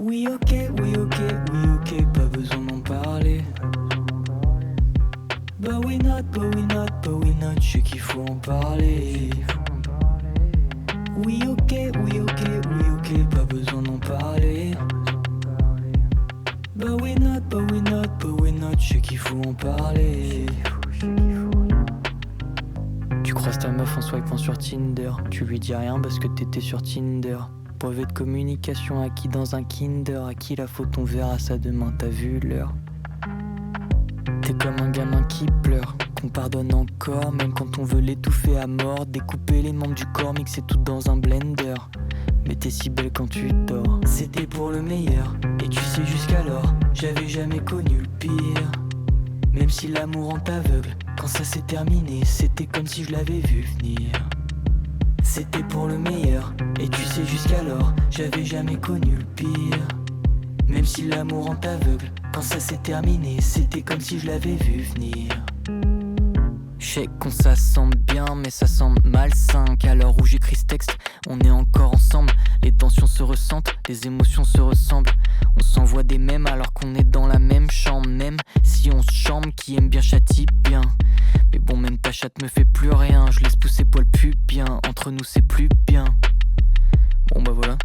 Oui ok, oui ok, oui ok, pas besoin d'en parler. Bah oui not, bah oui not, bah oui not, je sais qu'il faut en parler. Oui ok, oui ok, oui ok, pas besoin d'en parler. Bah oui not, bah oui not, bah oui not, je sais qu'il faut en parler. Tu croises ta meuf en swipant sur Tinder. Tu lui dis rien parce que t'étais sur Tinder. Brevet de communication acquis dans un Kinder. À qui la faute on verra ça demain, t'as vu l'heure? T'es comme un gamin qui pleure, qu'on pardonne encore, même quand on veut l'étouffer à mort. Découper les membres du corps, mixer tout dans un blender. Mais t'es si belle quand tu dors. C'était pour le meilleur, et tu sais jusqu'alors, j'avais jamais connu le pire. Même si l'amour rend aveugle, quand ça s'est terminé, c'était comme si je l'avais vu venir. C'était pour le meilleur, et tu sais jusqu'alors, j'avais jamais connu le pire. Même si l'amour rend aveugle, quand ça s'est terminé, c'était comme si je l'avais vu venir. Je sais qu'on s'assemble bien, mais ça semble malsain. Qu'à l'heure où j'écris ce texte, on est encore ensemble. Les tensions se ressentent, les émotions se ressemblent. On s'envoie des mèmes alors qu'on est dans la même chambre. Même si on se chambre, qui aime bien châtie bien. Mais bon, même ta chatte me fait plus rien. Je laisse pousser poils pubiens, entre nous c'est plus bien. Bon bah voilà.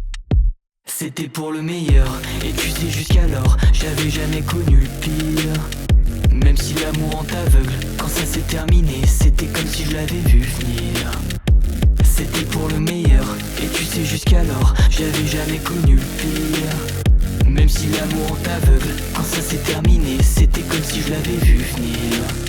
C'était pour le meilleur, et tu sais jusqu'alors, j'avais jamais connu le pire. Même si l'amour rend aveugle, quand ça s'est terminé, c'était comme si je l'avais vu venir. C'était pour le meilleur, et tu sais jusqu'alors, j'avais jamais connu le pire. Même si l'amour rend aveugle, quand ça s'est terminé, c'était comme si je l'avais vu venir.